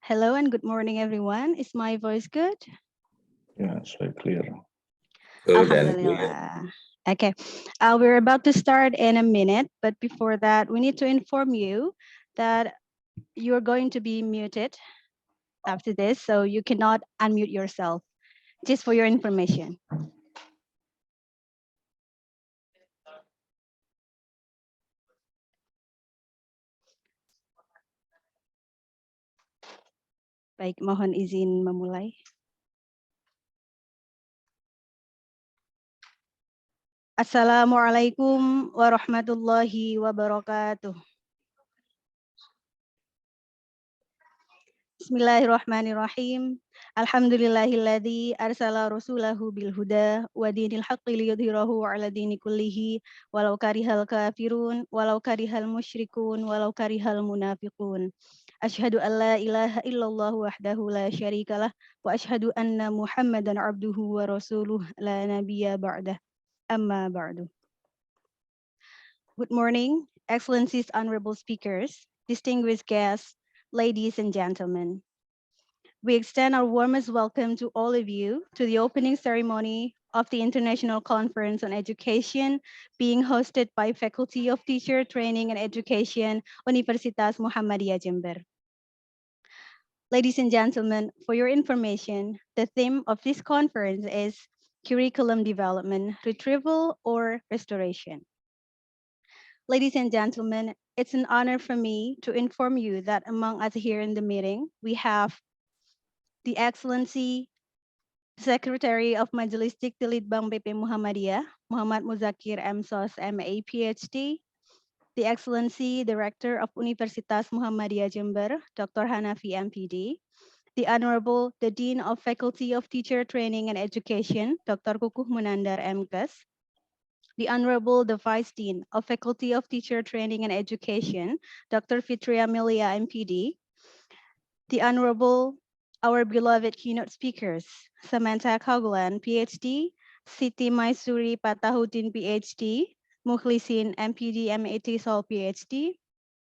Hello and good morning, everyone. Is my voice good? Yeah, it's very clear. Good and clear. Alhamdulillah. Okay, we're about to start in a minute, but before that, we need to inform you that you're going to be muted after this, so you cannot unmute yourself, just for your information. Baik, mohon izin memulai. Assalamualaikum warahmatullahi wabarakatuh. Bismillahirrahmanirrahim. Alhamdulillahilladzi arsala rasulahu bil huda wa dinil haqqi liyudhhirahu 'ala dini kullihi walau karihal kafirun walau karihal musyrikun walau karihal munafiqun. Asyhadu an la ilaha illallah wahdahu la syarikalah wa asyhadu anna Muhammadan 'abduhu wa rasuluh la nabiyya ba'dah. Amma ba'du. Good morning, excellencies, honorable speakers, distinguished guests, ladies and gentlemen. We extend our warmest welcome to all of you to the opening ceremony of the International Conference on Education being hosted by Faculty of Teacher Training and Education, Universitas Muhammadiyah Jember. Ladies and gentlemen, for your information, the theme of this conference is Curriculum Development, Retrieval or Restoration. Ladies and gentlemen, it's an honor for me to inform you that among us here in the meeting, we have the Excellency Secretary of Majelis Dikti Litbang BP Muhammadiyah, Muhammad Muzakir M.Sos MA PhD, the Excellency Director of Universitas Muhammadiyah Jember, Dr. Hanafi MPD, the Honorable the Dean of Faculty of Teacher Training and Education, Dr. Kukuh Munandar MKes, the Honorable the Vice Dean of Faculty of Teacher Training and Education, Dr. Fitria Amelia MPD, the Honorable, our beloved keynote speakers, Samantha Kagulan, PhD, Siti Maisuri Patahuddin, PhD, Mukhlisin, MPD, MAT Sol, PhD,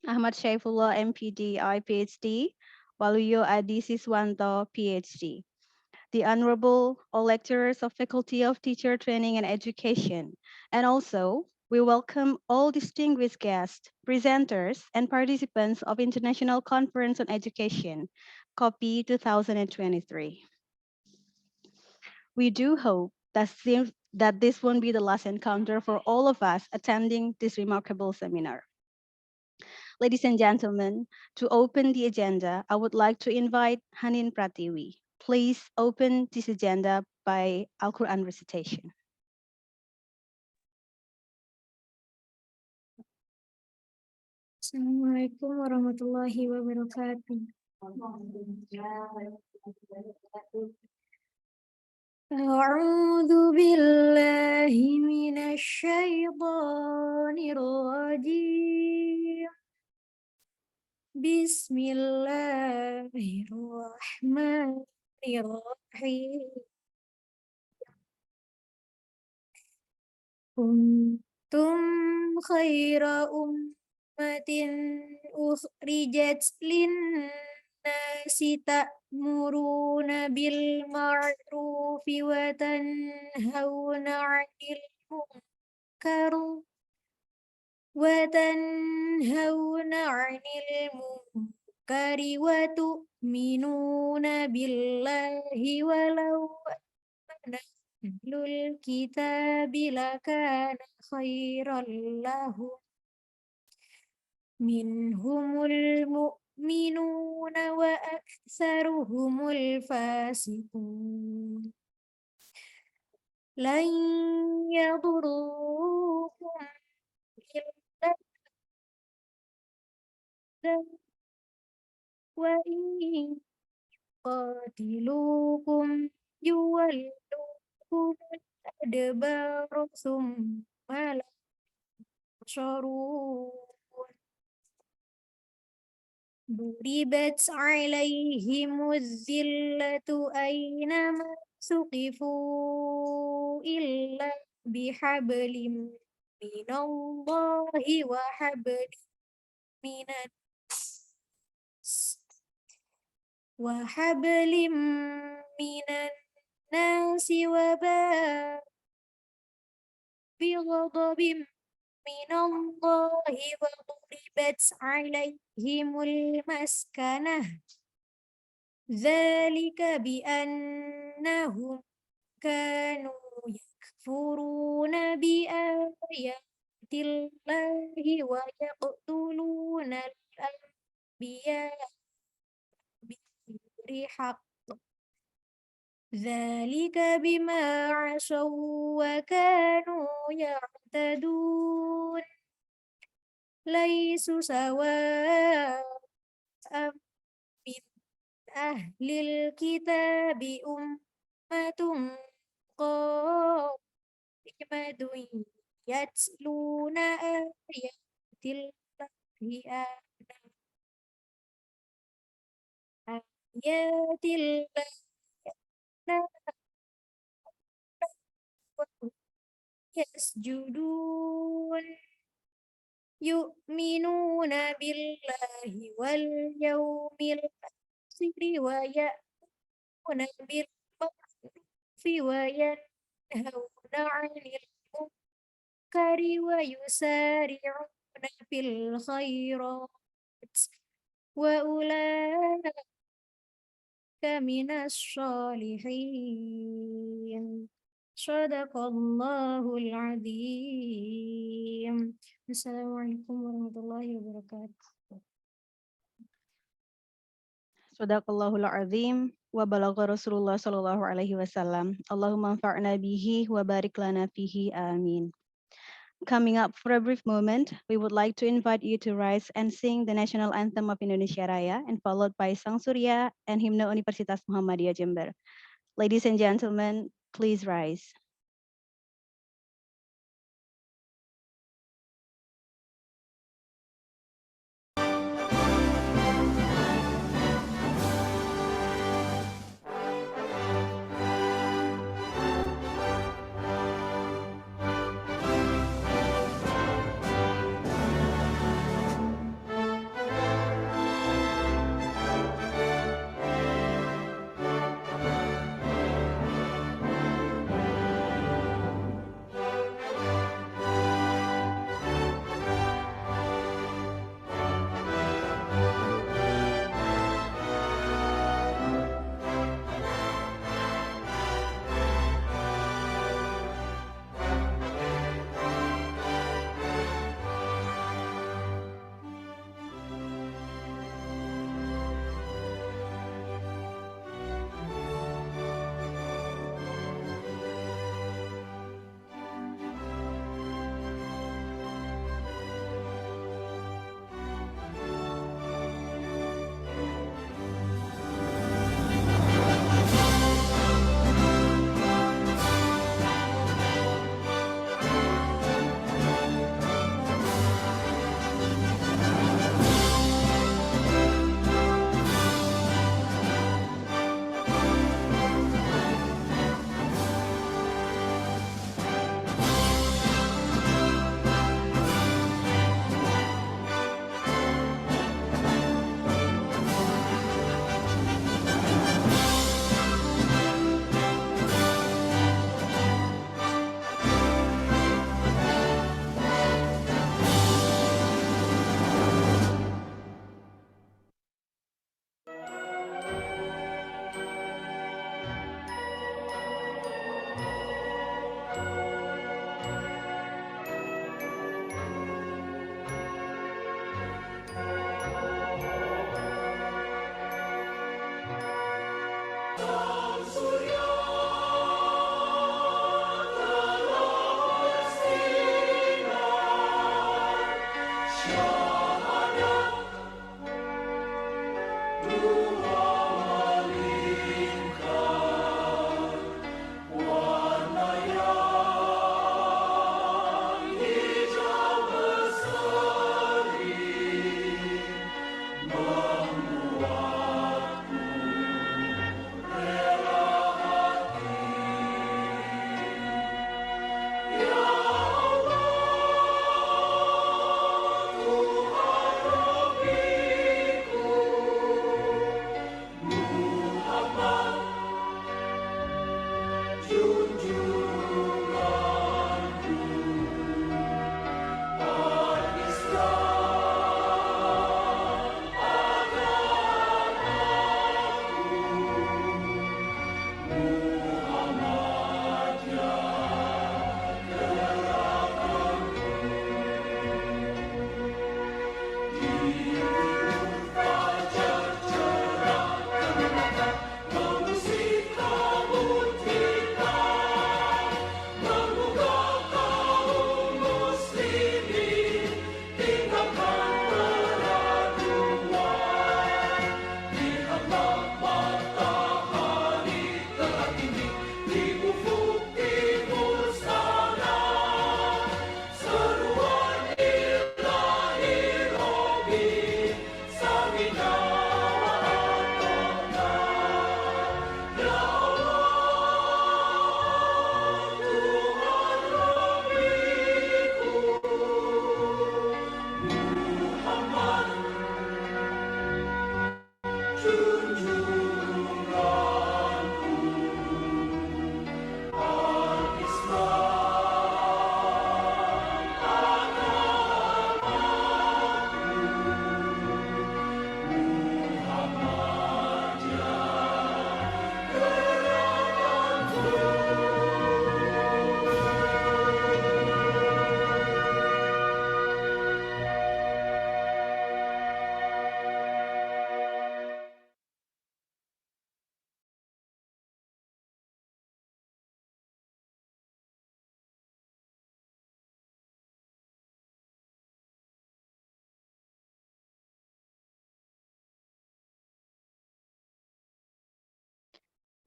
Ahmad Syaifullah, MPD, I, PhD, Waluyo Adi Siswanto, PhD. The Honorable all lecturers of Faculty of Teacher Training and Education, and also we welcome all distinguished guests, presenters, and participants of International Conference on Education, KOPI 2023. We do hope that this won't be the last encounter for all of us attending this remarkable seminar. Ladies and gentlemen, to open the agenda, I would like to invite Hanin Pratiwi. Please open this agenda by Al-Quran recitation. Assalamualaikum warahmatullahi wabarakatuh. A'udzu billahi minasy syaithanir rajim. Bismillahirrahmanirrahim. Kuntum khaira ummatin ukhrijat lin-nasi ta'muruna bil ma'rufi wa tanhauna 'anil munkar wa tu'minuna billahi walau ahlul kitabi lakana khairan lahum minhumul يؤمنون وأكثرهم الفاسقون لن يضروكم إلا أذى وإن قاتلوكم يولوكم الأدبار ثم لا ينصرون ضربت عليهم الذلة أينما ثقفوا إلا بحبل من الله وحبل من الناس وباء بغضب من الله وضربت عليهم المسكنة ذلك بأنهم كانوا يكفرون بآيات الله ويقتلون الأنبياء بغير حق ذلك بما عصوا وكانوا يعتدون ليسوا سواء من أهل الكتاب أمة قائمة يتلون آيات الله آيات الله يسجدون يؤمنون بالله واليوم الآخر ويأمرون بالمعروف وينهون عن المنكر ويسارعون في الخيرات وأولئك من الصالحين صدق الله العظيم. Assalamualaikum warahmatullahi wabarakatuh. Sadaqallahul azim wa balagha Rasulullah sallallahu alaihi wasallam. Allahumma anfa'na bihi wa barik lana fihi. Amin. Coming up for a brief moment, we would like to invite you to rise and sing the national anthem of Indonesia Raya and followed by Sang Surya and Hymne Universitas Muhammadiyah Jember. Ladies and gentlemen, please rise.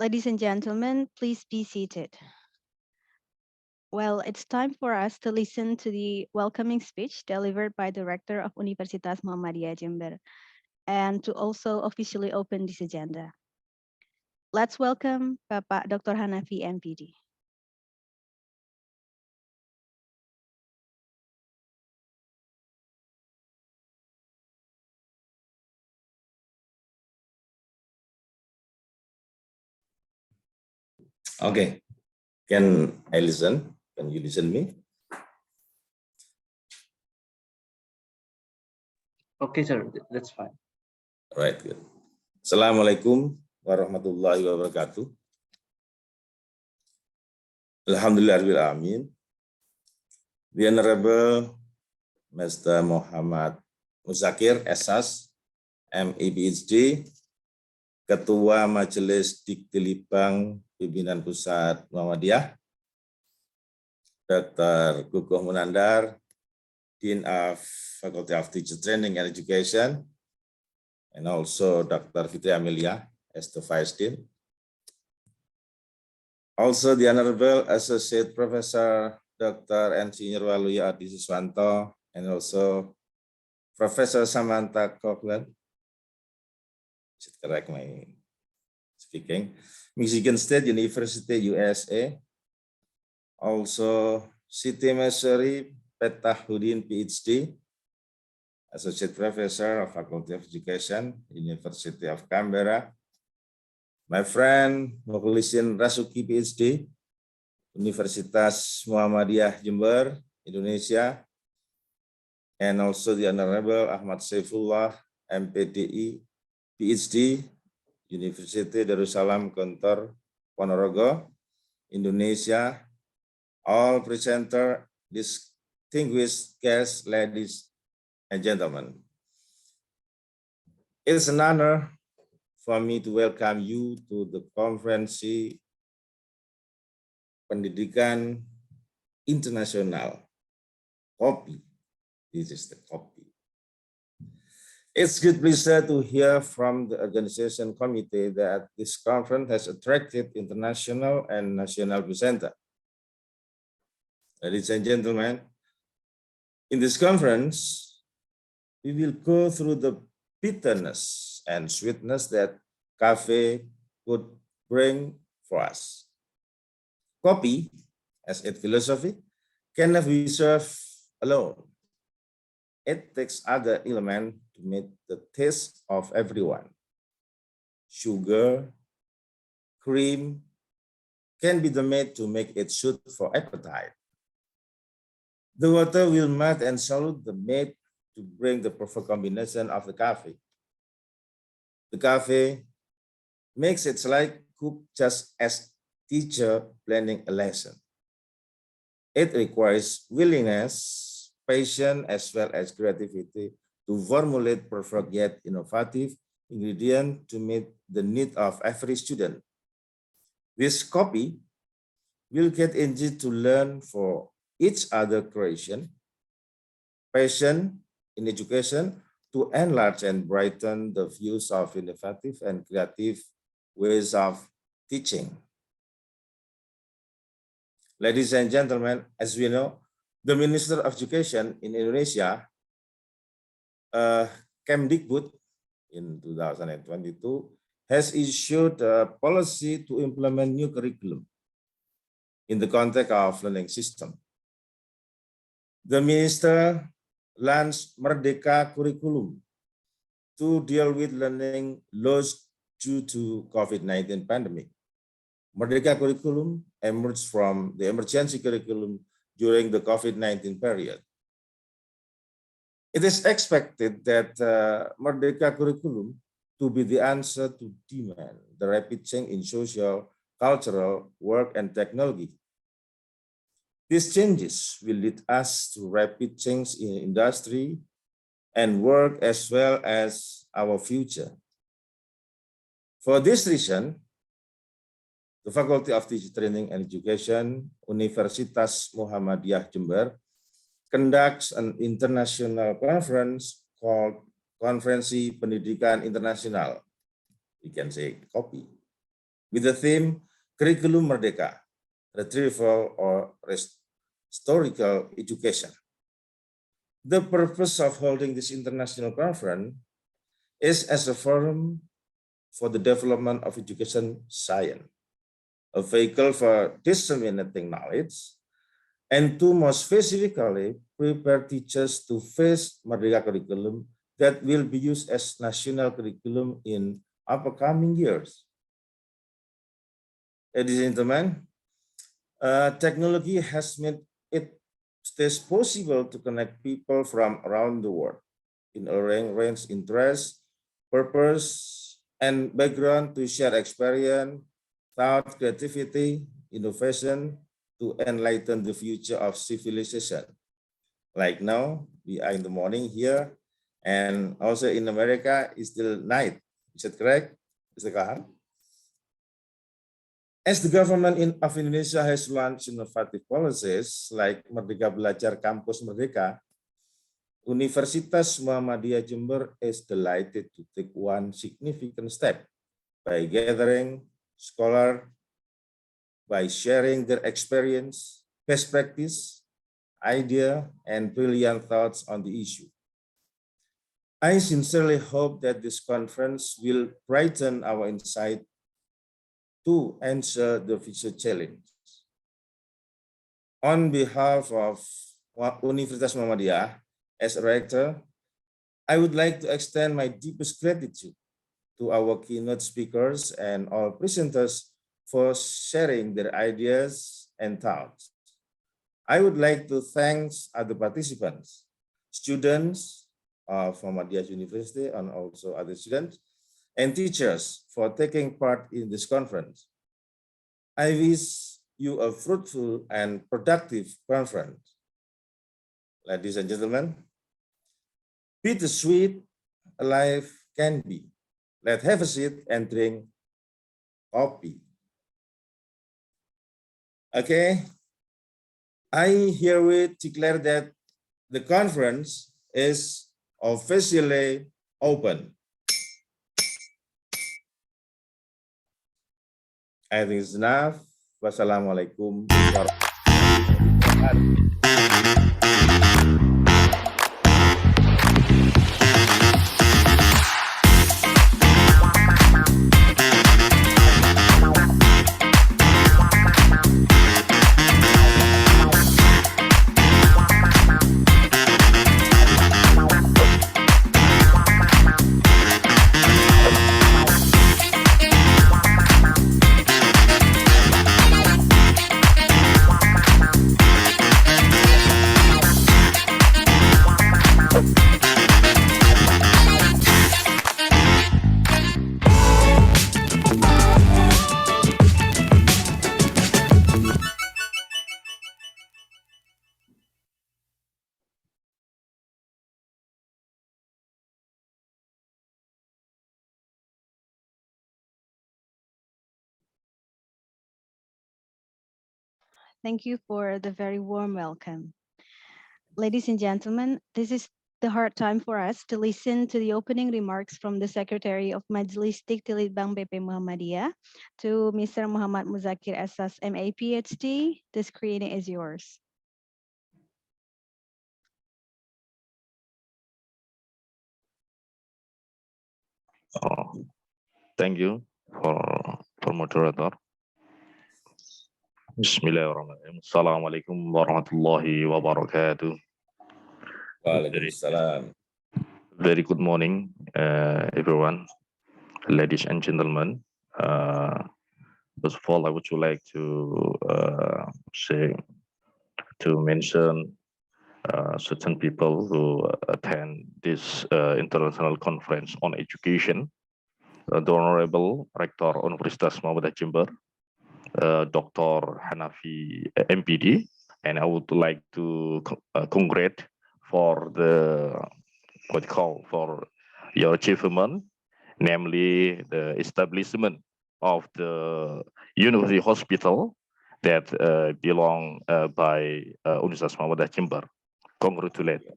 Ladies and gentlemen, please be seated. Well, it's time for us to listen to the welcoming speech delivered by the Rector of Universitas Muhammadiyah Jember and to also officially open this agenda. Let's welcome Bapak Dr. Hanafi, MPD. Okay, can I listen? Can you listen me? Okay, sir, that's fine. Right, good. Assalamualaikum warahmatullahi wabarakatuh. Alhamdulillahirrahmanirrahim. The Honorable Mr. Muhammad Muzakir, SS, ME PhD, Ketua Majelis Diktilibang Pimpinan Pusat Muhammadiyah, Dr. Guguh Munandar, Dean of Faculty of Teacher Training and Education, and also Dr. Fitri Amelia as the Vice Dean. Also the Honorable Associate Professor Dr. Engineer Waluya Adi Siswanto, and also Professor Samantha Coughlin. Should correct my speaking. Michigan State University, USA. Also Siti Masuri Petahudin, PhD, Associate Professor of Faculty of Education, University of Canberra. My friend Mukhlisin Rasuki, PhD, Universitas Muhammadiyah Jember, Indonesia. And also the Honorable Ahmad Saifullah, MPDI, PhD, University Darussalam Gontor, Ponorogo, Indonesia. All presenter, distinguished guests, ladies and gentlemen. It's an honor for me to welcome you to the Konferensi Pendidikan Internasional, KOPI. This is the KOPI. It's good pleasure to hear from the organization committee that this conference has attracted international and national presenters. Ladies and gentlemen, in this conference, we will go through the bitterness and sweetness that coffee could bring for us. Kopi, as its philosophy, cannot be served alone. It takes other elements to meet the taste of everyone. Sugar, cream can be the made to make it suit for appetite. The water will melt and solute the made to bring the perfect combination of the coffee. The coffee makes it like cook just as teacher planning a lesson. It requires willingness, patience, as well as creativity to formulate perfect yet innovative ingredient to meet the need of every student. This copy will get easy to learn for each other creation, passion in education to enlarge and brighten the views of innovative and creative ways of teaching. Ladies and gentlemen, as we know, the Minister of Education in Indonesia, Kemdikbud, in 2022, has issued a policy to implement new curriculum in the context of learning system. The minister launched Merdeka curriculum to deal with learning loss due to COVID-19 pandemic. Merdeka curriculum emerged from the emergency curriculum during the COVID-19 period. It is expected that Merdeka curriculum to be the answer to demand the rapid change in social, cultural, work, and technology. These changes will lead us to rapid change in industry and work as well as our future. For this reason, the Faculty of Teacher Training and Education, Universitas Muhammadiyah Jember, conducts an international conference called Konferensi Pendidikan Internasional, we can say KOPI, with the theme Curriculum Merdeka, Retrieval or Historical Education. The purpose of holding this international conference is as a forum for the development of education science, a vehicle for disseminating knowledge, and to more specifically prepare teachers to face Merdeka curriculum that will be used as national curriculum in upcoming years. Ladies and gentlemen, technology has made it possible to connect people from around the world in a range interest, purpose, and background to share experience, thought, creativity, innovation to enlighten the future of civilization. Like now, we are in the morning here, and also in America, it's still night. Is that correct, Mr. Kahar? As the government of Indonesia has launched innovative policies like Merdeka Belajar Kampus Merdeka, Universitas Muhammadiyah Jember is delighted to take one significant step by gathering scholars, by sharing their experience, best practice, idea, and brilliant thoughts on the issue. I sincerely hope that this conference will brighten our insight to answer the future challenge. On behalf of Universitas Muhammadiyah, as a rector, I would like to extend my deepest gratitude to our keynote speakers and all presenters for sharing their ideas and thoughts. I would like to thank other participants, students of Muhammadiyah University and also other students and teachers for taking part in this conference. I wish you a fruitful and productive conference. Ladies and gentlemen, bittersweet life can be. Let's have a seat and drink coffee. Okay, I herewith declare that the conference is officially open. I think it's enough. Wassalamualaikum warahmatullahi wabarakatuh. Thank you for the very warm welcome. Ladies and gentlemen, this is the hard time for us to listen to the opening remarks from the Secretary of Majelis Tinggi Bank BP Muhammadiyah to Mr. Muhammad Muzakir Asas, MA PhD. The screen is yours. Thank you for moderator. Bismillahirrahmanirrahim. Assalamualaikum warahmatullahi wabarakatuh. Waalaikumsalam. Very good morning, everyone, ladies and gentlemen. First of all, I would like to mention certain people who attend this international conference on education. The Honorable Rector Universitas Muhammadiyah Jember, Dr. Hanafi MPD, and I would like to congratulate for for your achievement, namely the establishment of the university hospital that belong by Universitas Muhammadiyah Jember. Congratulations.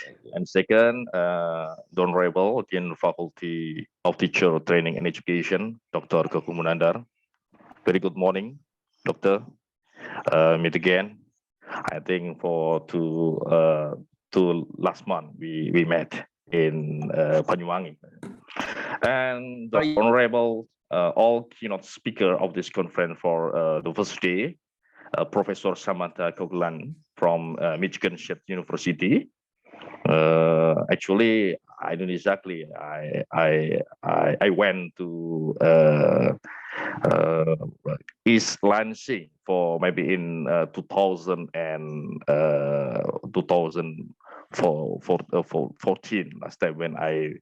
Thank you. And second, the Honorable Dean Faculty of Teacher Training and Education, Dr. Koku Munandar. Very good morning, Doctor. Meet again. I think for two last month we met in Banyuwangi. And the Honorable all keynote speaker of this conference for the first day, Professor Samantha Kogulan from Michigan State University. Actually, I don't exactly. I went to East Lansing for maybe in 2014 last time when I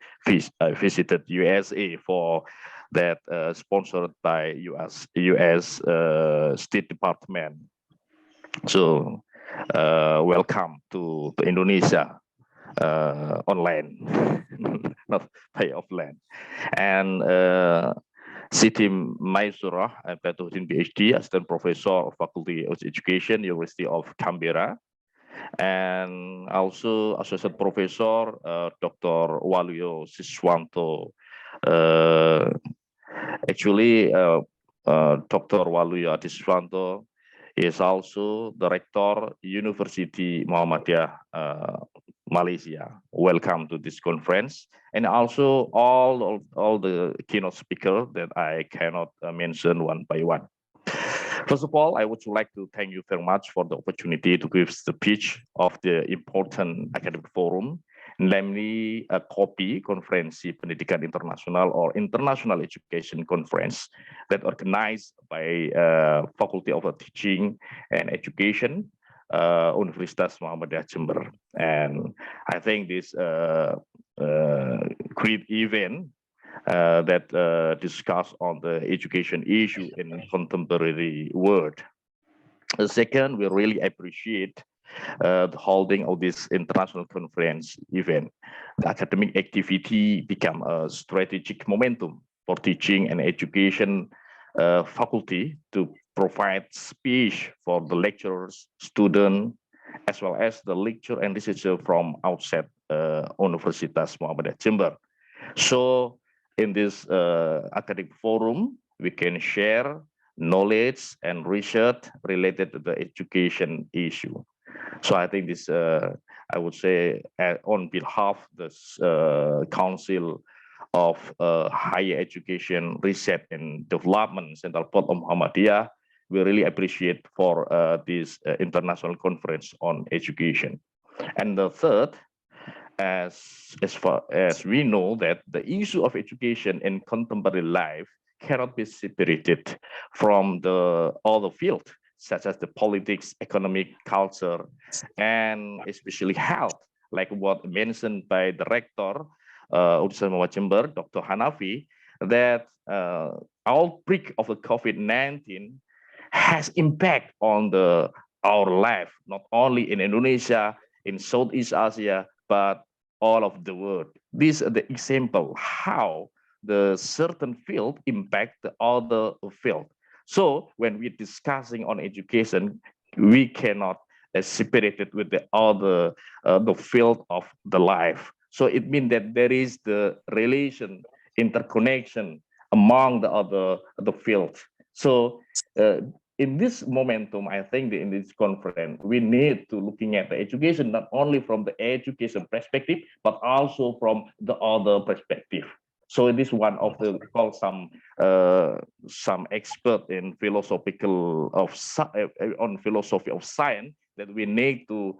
visited USA for that sponsored by US State Department. So welcome to Indonesia. Online, not by offline. And Siti Maisurah Patuhin PhD, Assistant Professor of Faculty of Education, University of Canberra. And also Associate Professor Dr. Waluyo Siswanto. Actually, Dr. Waluyo Siswanto is also Director University Muhammadiyah Malaysia. Welcome to this conference, and also all the keynote speakers that I cannot mention one by one. First of all, I would like to thank you very much for the opportunity to give the pitch of the important academic forum, namely a KOPI, Konferensi Pendidikan Internasional or International Education Conference that organized by Faculty of Teaching and Education, Universitas Muhammadiyah Jember. And I think this great event that discuss on the education issue in contemporary world. Second, we really appreciate the holding of this international conference event. The academic activity become a strategic momentum for teaching and education faculty to provide speech for the lecturers, students, as well as the lecturer and researcher from outside Universitas Muhammadiyah Jember. So in this academic forum, we can share knowledge and research related to the education issue. So I think this, I would say, on behalf of the Council of Higher Education, Research and Development, Central Port of Muhammadiyah, we really appreciate for this international conference on education. And the third, as far as we know that the issue of education in contemporary life cannot be separated from the other fields, such as the politics, economic, culture, and especially health, like what mentioned by the rector, Universitas Muhammadiyah Jember, Dr. Hanafi, that outbreak of the COVID-19 has impact on our life, not only in Indonesia, in Southeast Asia, but all of the world. These are the example how the certain field impact the other field. So when we're discussing on education, we cannot separate it with the other the field of the life. So it means that there is the relation, interconnection among the fields. So in this momentum, I think that in this conference, we need to looking at the education, not only from the education perspective, but also from the other perspective. So it is one of the call some expert in philosophical of on philosophy of science that we need to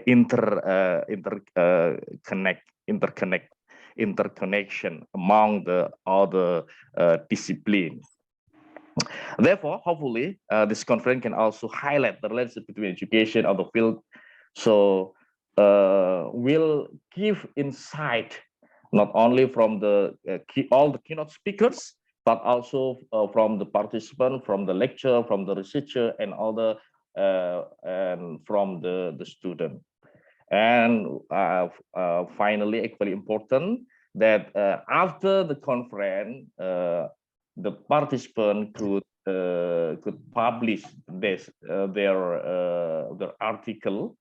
interconnection among the other disciplines. Therefore, hopefully, this conference can also highlight the relationship between education and the field. So we'll give insight not only from all the keynote speakers, but also from the participant, from the lecturer, from the researcher, and other and from the student. And finally, equally important that after the conference, the participant could publish their article.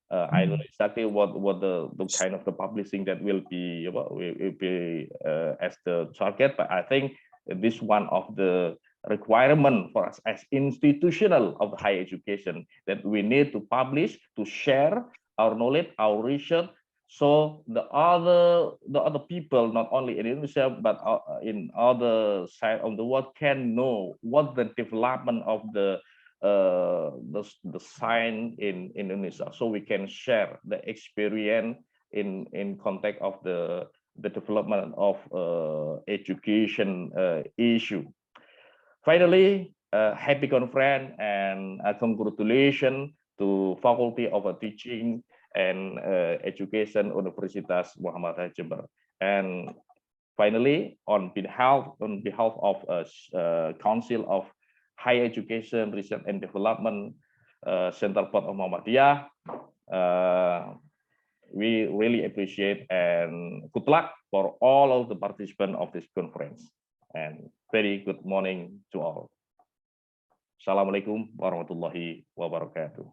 I don't know exactly what the kind of the publishing that will be as the target, but I think this one of the requirement for us as institutional of higher education that we need to publish, to share our knowledge, our research, so the other people, not only in Indonesia but in other side of the world, can know what the development of the science in Indonesia, so we can share the experience in context of the development of education issue. Finally, happy conference and congratulations to Faculty of Teaching and Education Universitas Muhammadiyah Jember. And finally, on behalf of Council of Higher Education, Research and Development, Central Port of Muhammadiyah, we really appreciate and good luck for all of the participants of this conference. And very good morning to all. Assalamualaikum warahmatullahi wabarakatuh.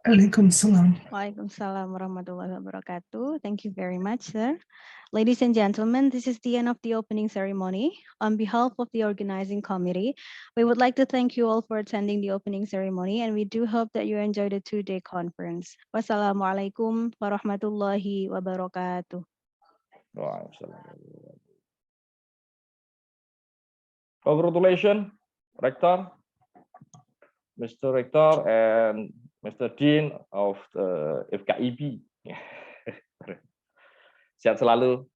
Waalaikumsalam. Waalaikumsalam warahmatullahi wabarakatuh. Thank you very much, sir. Ladies and gentlemen, this is the end of the opening ceremony. On behalf of the organizing committee, we would like to thank you all for attending the opening ceremony, and we do hope that you enjoyed the two-day conference. Wassalamualaikum warahmatullahi wabarakatuh. Congratulations, Rector, Mr. Rector, and Mr. Dean of the FKIP. Sehat selalu.